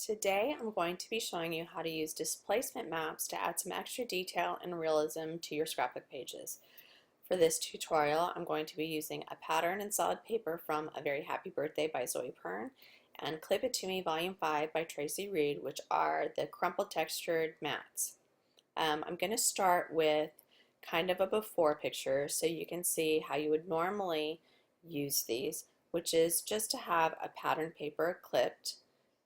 Today I'm going to be showing you how to use displacement maps to add some extra detail and realism to your scrapbook pages. For this tutorial I'm going to be using a pattern and solid paper from A Very Happy Birthday by Zoe Pern and Clip It To Me Volume 5 by Tracy Reed, which are the crumpled textured mats. I'm going to start with kind of a before picture so you can see how you would normally use these, which is just to have a pattern paper clipped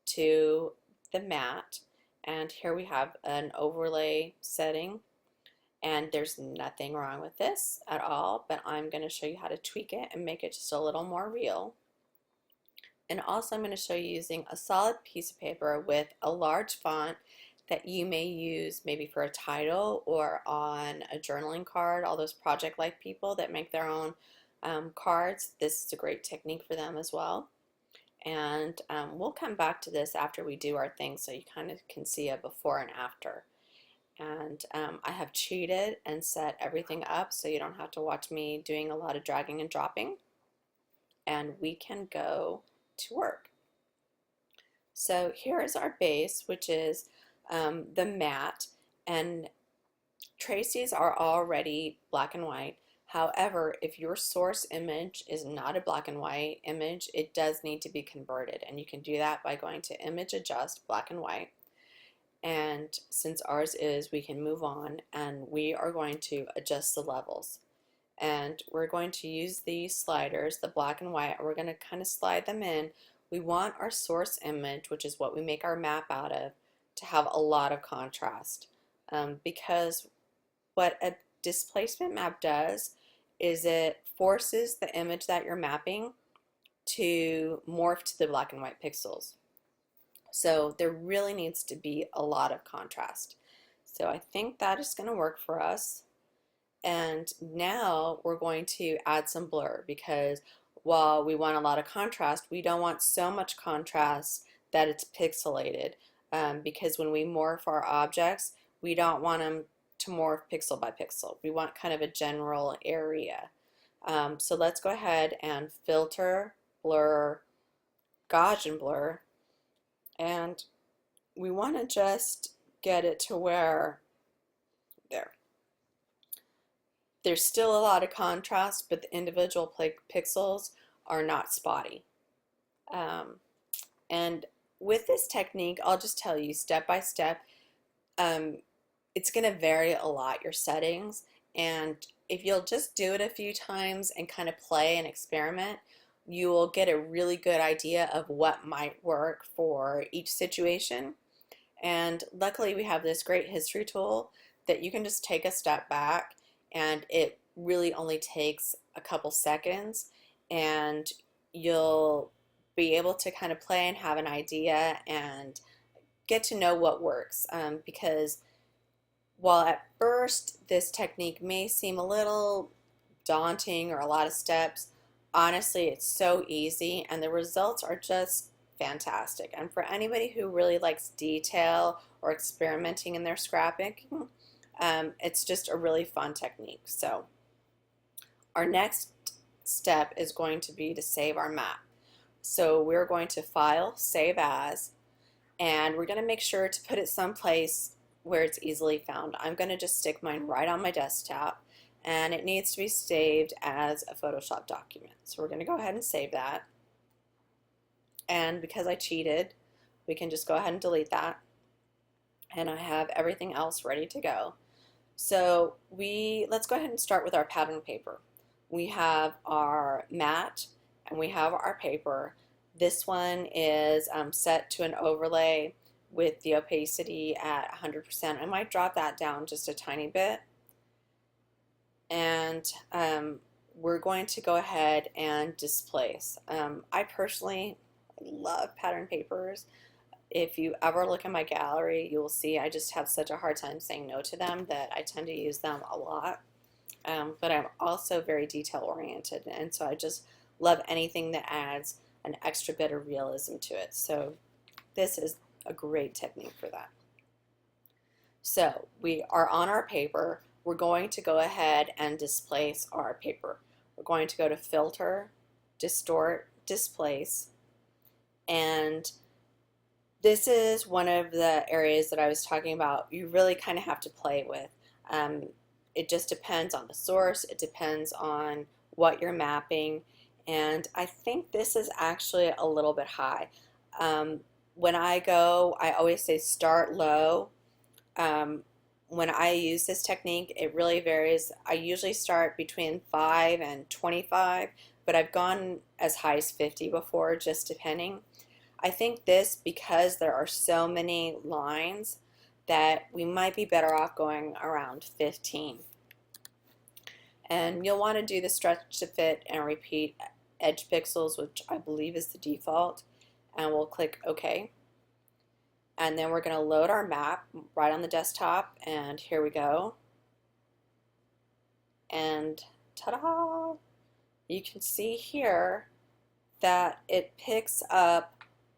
to the mat, and here we have an overlay setting, and there's nothing wrong with this at all, but I'm going to show you how to tweak it and make it just a little more real. And also I'm going to show you using a solid piece of paper with a large font that you may use maybe for a title or on a journaling card. All those project-like people that make their own cards, this is a great technique for them as well. And we'll come back to this after we do our thing so you kind of can see a before and after. And I have cheated and set everything up so you don't have to watch me doing a lot of dragging and dropping. And we can go to work. So here is our base, which is the mat, and Tracy's are already black and white. However, if your source image is not a black and white image, it does need to be converted, and you can do that by going to Image Adjust, Black and White. And since ours is, we can move on, and we are going to adjust the levels. And we're going to use these sliders, the black and white, and we're going to kind of slide them in. We want our source image, which is what we make our map out of, to have a lot of contrast, because what a displacement map does is it forces the image that you're mapping to morph to the black and white pixels. So there really needs to be a lot of contrast. So I think that is going to work for us. And now we're going to add some blur, because while we want a lot of contrast, we don't want so much contrast that it's pixelated, because when we morph our objects, we don't want them to morph pixel by pixel. We want kind of a general area. So let's go ahead and filter, blur, Gaussian blur, and we want to just get it to where there's still a lot of contrast, but the individual pixels are not spotty. And with this technique, I'll just tell you step by step, it's going to vary a lot, your settings, and if you'll just do it a few times and kind of play and experiment, you will get a really good idea of what might work for each situation. And luckily we have this great history tool that you can just take a step back, and it really only takes a couple seconds, and you'll be able to kind of play and have an idea and get to know what works, because while at first this technique may seem a little daunting or a lot of steps, honestly it's so easy and the results are just fantastic. And for anybody who really likes detail or experimenting in their scrapbooking, it's just a really fun technique. So our next step is going to be to save our map. So we're going to File, Save As, and we're going to make sure to put it someplace where it's easily found. I'm going to just stick mine right on my desktop, and it needs to be saved as a Photoshop document. So we're going to go ahead and save that. And because I cheated, we can just go ahead and delete that. And I have everything else ready to go. So let's go ahead and start with our pattern paper. We have our mat and we have our paper. This one is set to an overlay with the opacity at 100%. I might drop that down just a tiny bit. And we're going to go ahead and displace. I personally love pattern papers. If you ever look in my gallery, you will see I just have such a hard time saying no to them that I tend to use them a lot. But I'm also very detail oriented, and so I just love anything that adds an extra bit of realism to it. So this is a great technique for that. So we are on our paper. We're going to go ahead and displace our paper. We're going to go to Filter, Distort, Displace, and This is one of the areas that I was talking about. You really kind of have to play with. Um, it just depends on the source. It depends on what you're mapping. And I think this is actually a little bit high. Um, when I go, I always say start low. Um, when I use this technique, it really varies. I usually start between 5 and 25, but I've gone as high as 50 before, just depending. I think this, because there are so many lines, that we might be better off going around 15. And you'll want to do the stretch to fit and repeat edge pixels, which I believe is the default. And we'll click OK. And then we're going to load our map right on the desktop. And here we go. And ta-da! You can see here that it picks up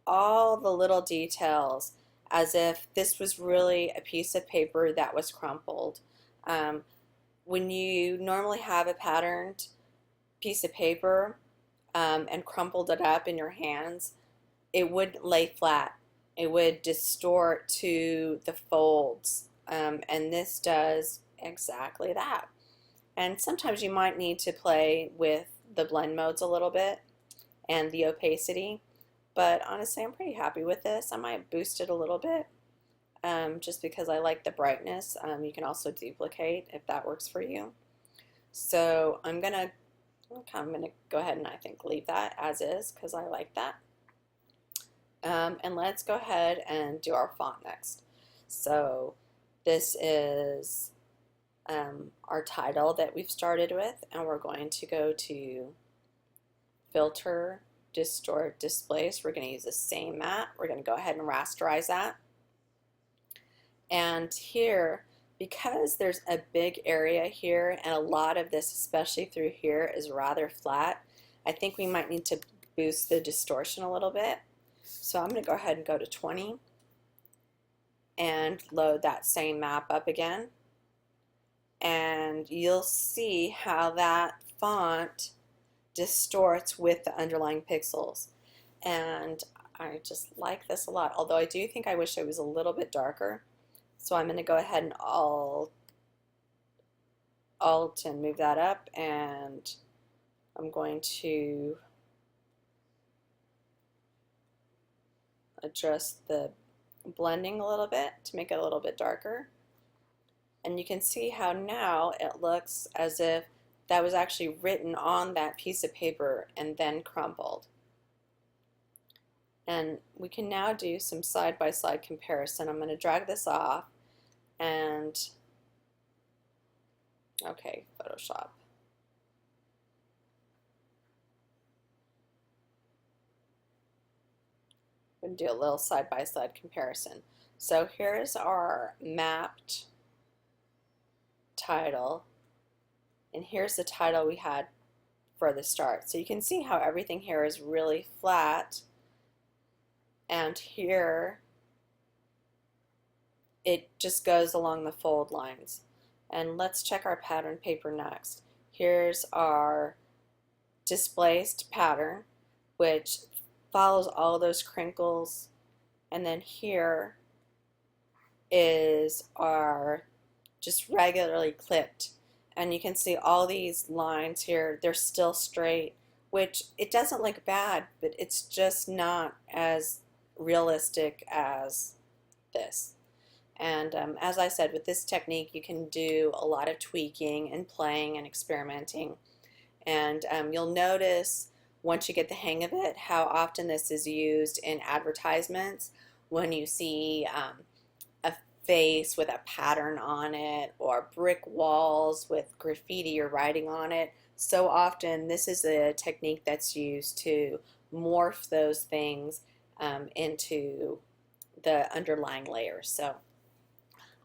all the little details as if this was really a piece of paper that was crumpled. When you normally have a patterned piece of paper and crumpled it up in your hands, it wouldn't lay flat. It would distort to the folds, and this does exactly that. And sometimes you might need to play with the blend modes a little bit and the opacity, but honestly I'm pretty happy with this. I might boost it a little bit just because I like the brightness. You can also duplicate if that works for you. So I'm gonna go ahead and I think leave that as is because I like that. And let's go ahead and do our font next. So this is our title that we've started with, and we're going to go to Filter, Distort, Displace. We're going to use the same mat. We're going to go ahead and rasterize that. And here, because there's a big area here, and a lot of this, especially through here, is rather flat, I think we might need to boost the distortion a little bit. So I'm going to go ahead and go to 20 and load that same map up again. And you'll see how that font distorts with the underlying pixels. And I just like this a lot, although I do think I wish it was a little bit darker. So I'm going to go ahead and Alt and move that up, and I'm going to adjust the blending a little bit to make it a little bit darker. And you can see how now it looks as if that was actually written on that piece of paper and then crumpled. And we can now do some side-by-side comparison. I'm going to drag this off and, okay, Photoshop. I'm going to do a little side-by-side comparison. So here's our mapped title, and here's the title we had for the start. So you can see how everything here is really flat, and here it just goes along the fold lines. And let's check our pattern paper next. Here's our displaced pattern, which follows all those crinkles, and then here is our just regularly clipped, and you can see all these lines here, they're still straight, which it doesn't look bad, but it's just not as realistic as this. And as I said, with this technique you can do a lot of tweaking and playing and experimenting, and you'll notice once you get the hang of it how often this is used in advertisements when you see a face with a pattern on it or brick walls with graffiti or writing on it. So often this is a technique that's used to morph those things into the underlying layers. So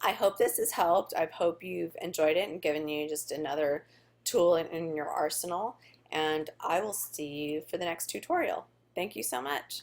I hope this has helped. I hope you've enjoyed it and given you just another tool in your arsenal, and I will see you for the next tutorial. Thank you so much.